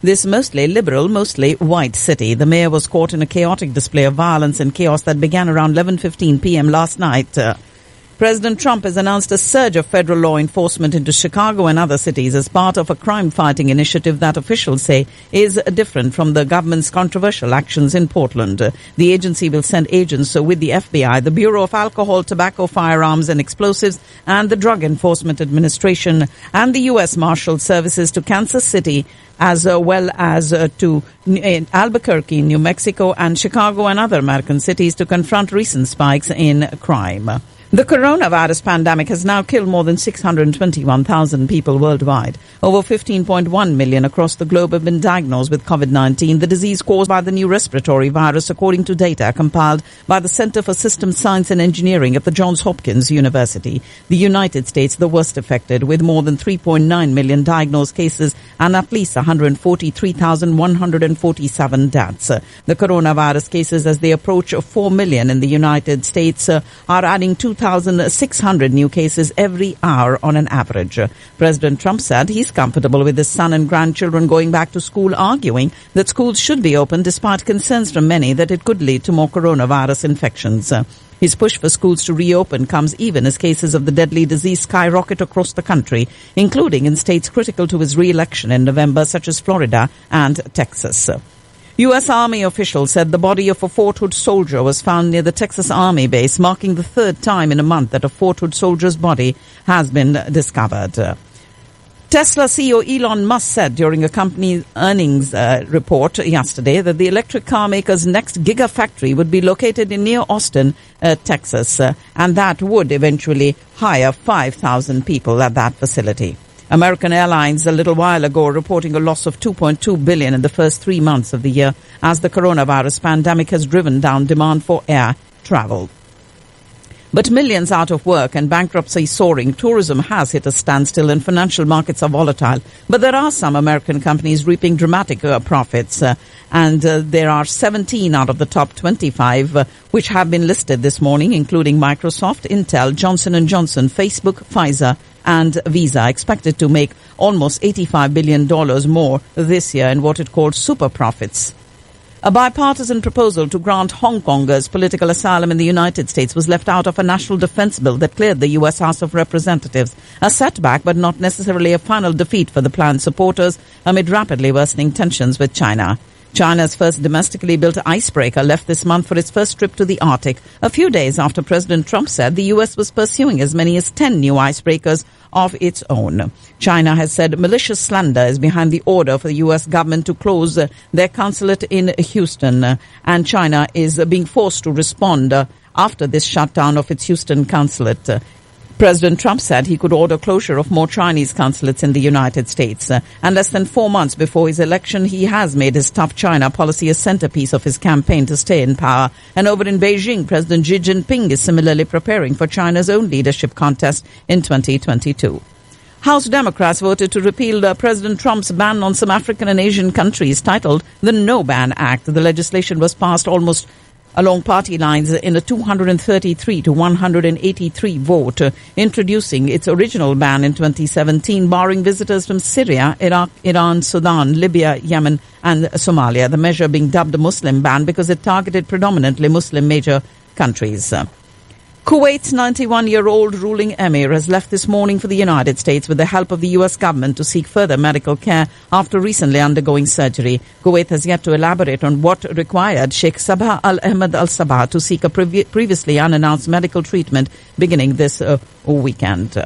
this mostly liberal, mostly white city. The mayor was caught in a chaotic display of violence and chaos that began around 11:15 p.m. last night. President Trump has announced a surge of federal law enforcement into Chicago and other cities as part of a crime-fighting initiative that officials say is different from the government's controversial actions in Portland. The agency will send agents with the FBI, the Bureau of Alcohol, Tobacco, Firearms and Explosives, and the Drug Enforcement Administration and the U.S. Marshal Services to Kansas City, as well as to Albuquerque, New Mexico, and Chicago and other American cities to confront recent spikes in crime. The coronavirus pandemic has now killed more than 621,000 people worldwide. Over 15.1 million across the globe have been diagnosed with COVID-19, the disease caused by the new respiratory virus, according to data compiled by the Center for Systems Science and Engineering at the Johns Hopkins University. The United States, the worst affected, with more than 3.9 million diagnosed cases and at least 143,147 deaths. The coronavirus cases, as they approach 4 million in the United States, are adding 2,600 new cases every hour on an average. President Trump said he's comfortable with his son and grandchildren going back to school, arguing that schools should be open despite concerns from many that it could lead to more coronavirus infections. His push for schools to reopen comes even as cases of the deadly disease skyrocket across the country, including in states critical to his re-election in November, such as Florida and Texas. U.S. Army officials said the body of a Fort Hood soldier was found near the Texas Army base, marking the third time in a month that a Fort Hood soldier's body has been discovered. Tesla CEO Elon Musk said during a company earnings report yesterday that the electric car maker's next gigafactory would be located near Austin, Texas, and that would eventually hire 5,000 people at that facility. American Airlines a little while ago reporting a loss of $2.2 billion in the first 3 months of the year as the coronavirus pandemic has driven down demand for air travel. But millions out of work and bankruptcy soaring, tourism has hit a standstill and financial markets are volatile. But there are some American companies reaping dramatic profits, and there are 17 out of the top 25 which have been listed this morning, including Microsoft, Intel, Johnson & Johnson, Facebook, Pfizer, and Visa, expected to make almost $85 billion more this year in what it called super profits. A bipartisan proposal to grant Hong Kongers political asylum in the United States was left out of a national defense bill that cleared the U.S. House of Representatives. A setback, but not necessarily a final defeat for the plan's supporters amid rapidly worsening tensions with China. China's first domestically built icebreaker left this month for its first trip to the Arctic, a few days after President Trump said the U.S. was pursuing as many as 10 new icebreakers of its own. China has said malicious slander is behind the order for the U.S. government to close their consulate in Houston, and China is being forced to respond after this shutdown of its Houston consulate. President Trump said he could order closure of more Chinese consulates in the United States. And less than 4 months before his election, he has made his tough China policy a centerpiece of his campaign to stay in power. And over in Beijing, President Xi Jinping is similarly preparing for China's own leadership contest in 2022. House Democrats voted to repeal President Trump's ban on some African and Asian countries, titled the No Ban Act. The legislation was passed almost along party lines in a 233 to 183 vote, introducing its original ban in 2017, barring visitors from Syria, Iraq, Iran, Sudan, Libya, Yemen, and Somalia. The measure being dubbed a Muslim ban because it targeted predominantly Muslim major countries. Kuwait's 91-year-old ruling emir has left this morning for the United States with the help of the U.S. government to seek further medical care after recently undergoing surgery. Kuwait has yet to elaborate on what required Sheikh Sabah Al-Ahmad Al-Sabah to seek a previously unannounced medical treatment beginning this weekend.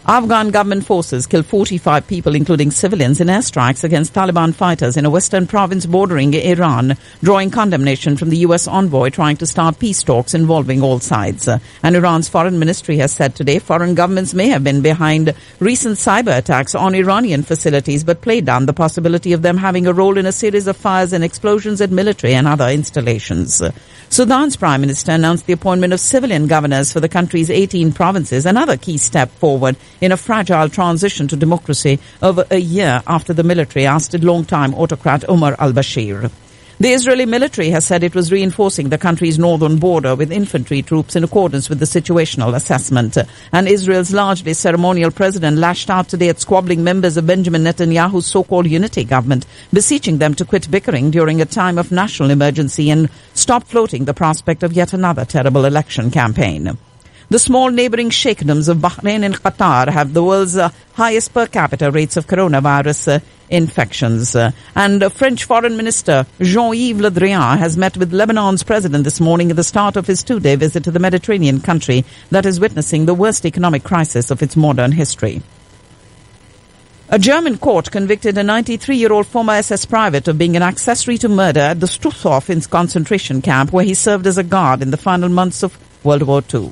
Afghan government forces killed 45 people, including civilians, in airstrikes against Taliban fighters in a western province bordering Iran, drawing condemnation from the U.S. envoy trying to start peace talks involving all sides. And Iran's foreign ministry has said today foreign governments may have been behind recent cyber attacks on Iranian facilities, but played down the possibility of them having a role in a series of fires and explosions at military and other installations. Sudan's prime minister announced the appointment of civilian governors for the country's 18 provinces, another key step forward in a fragile transition to democracy over a year after the military ousted longtime autocrat Omar al-Bashir. The Israeli military has said it was reinforcing the country's northern border with infantry troops in accordance with the situational assessment. And Israel's largely ceremonial president lashed out today at squabbling members of Benjamin Netanyahu's so-called unity government, beseeching them to quit bickering during a time of national emergency and stop floating the prospect of yet another terrible election campaign. The small neighboring sheikdoms of Bahrain and Qatar have the world's highest per capita rates of coronavirus infections. And French Foreign Minister Jean-Yves Le Drian has met with Lebanon's president this morning at the start of his two-day visit to the Mediterranean country that is witnessing the worst economic crisis of its modern history. A German court convicted a 93-year-old former SS private of being an accessory to murder at the Stutthof concentration camp where he served as a guard in the final months of World War II.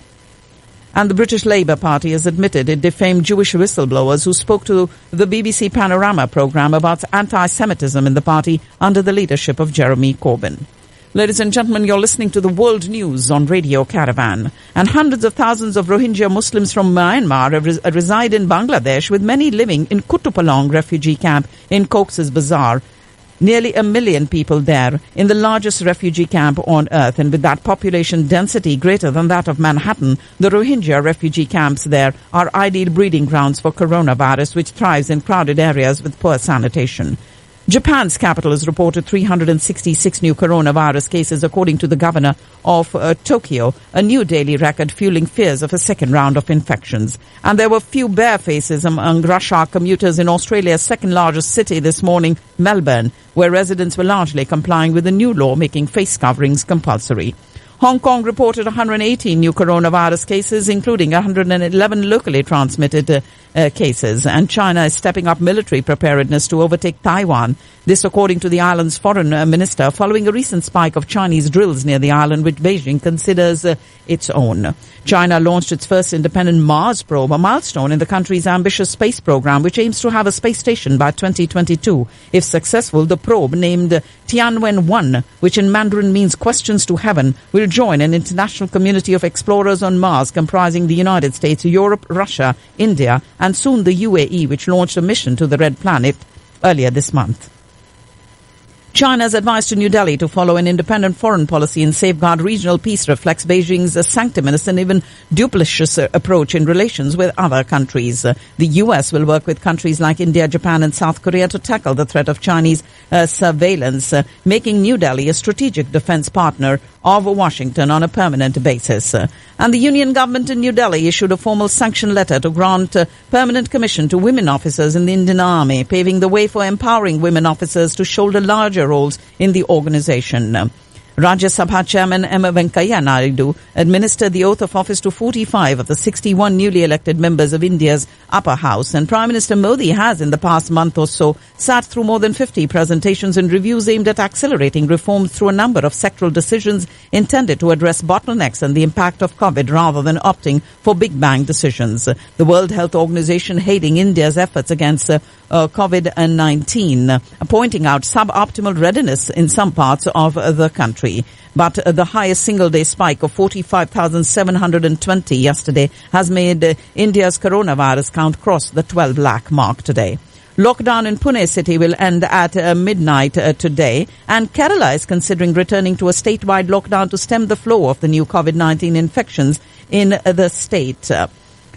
And the British Labour Party has admitted it defamed Jewish whistleblowers who spoke to the BBC Panorama programme about anti-Semitism in the party under the leadership of Jeremy Corbyn. Ladies and gentlemen, you're listening to the World News on Radio Caravan. And hundreds of thousands of Rohingya Muslims from Myanmar reside in Bangladesh, with many living in Kutupalong refugee camp in Cox's Bazar. Nearly 1 million people there in the largest refugee camp on earth, and with that population density greater than that of Manhattan, the Rohingya refugee camps there are ideal breeding grounds for coronavirus, which thrives in crowded areas with poor sanitation. Japan's capital has reported 366 new coronavirus cases, according to the governor of Tokyo, a new daily record fueling fears of a second round of infections. And there were few bare faces among rush hour commuters in Australia's second largest city this morning, Melbourne, where residents were largely complying with the new law making face coverings compulsory. Hong Kong reported 118 new coronavirus cases, including 111 locally transmitted cases. And China is stepping up military preparedness to overtake Taiwan. This, according to the island's foreign minister, following a recent spike of Chinese drills near the island, which Beijing considers its own. China launched its first independent Mars probe, a milestone in the country's ambitious space program, which aims to have a space station by 2022. If successful, the probe, named Tianwen-1, which in Mandarin means questions to heaven, will join an international community of explorers on Mars comprising the United States, Europe, Russia, India, and soon the UAE, which launched a mission to the Red Planet earlier this month. China has advised to New Delhi to follow an independent foreign policy and safeguard regional peace reflects Beijing's sanctimonious and even duplicitous approach in relations with other countries. The U.S. will work with countries like India, Japan and South Korea to tackle the threat of Chinese surveillance, making New Delhi a strategic defense partner of Washington on a permanent basis. And the Union government in New Delhi issued a formal sanction letter to grant permanent commission to women officers in the Indian Army, paving the way for empowering women officers to shoulder larger roles in the organization. Rajya Sabha Chairman M. Venkaiah Naidu administered the oath of office to 45 of the 61 newly elected members of India's upper house, and Prime Minister Modi has in the past month or so sat through more than 50 presentations and reviews aimed at accelerating reforms through a number of sectoral decisions intended to address bottlenecks and the impact of COVID rather than opting for big bang decisions. The World Health Organization hailing India's efforts against COVID-19, pointing out suboptimal readiness in some parts of the country. But the highest single-day spike of 45,720 yesterday has made India's coronavirus count cross the 12 lakh mark today. Lockdown in Pune city will end at midnight today, and Kerala is considering returning to a statewide lockdown to stem the flow of the new COVID-19 infections in the state.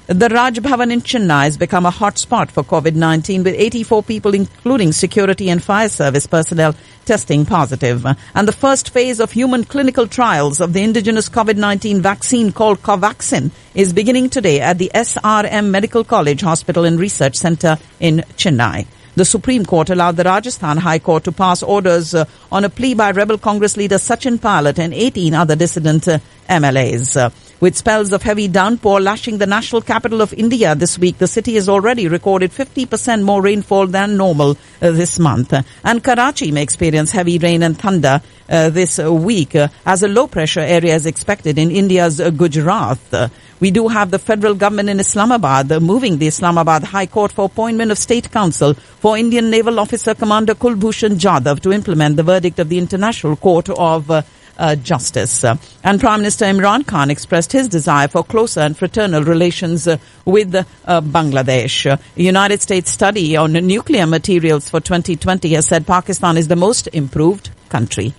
The Raj Bhavan in Chennai has become a hotspot for COVID-19, with 84 people, including security and fire service personnel, testing positive. And the first phase of human clinical trials of the indigenous COVID-19 vaccine called Covaxin is beginning today at the SRM Medical College Hospital and Research Centre in Chennai. The Supreme Court allowed the Rajasthan High Court to pass orders on a plea by rebel Congress leader Sachin Pilot and 18 other dissident MLAs. With spells of heavy downpour lashing the national capital of India this week, the city has already recorded 50% more rainfall than normal this month. And Karachi may experience heavy rain and thunder this week as a low-pressure area is expected in India's Gujarat. We do have the federal government in Islamabad moving the Islamabad High Court for appointment of State Counsel for Indian Naval Officer Commander Kulbhushan Jadhav to implement the verdict of the International Court of Justice. And Prime Minister Imran Khan expressed his desire for closer and fraternal relations with Bangladesh. A United States study on nuclear materials for 2020 has said Pakistan is the most improved country.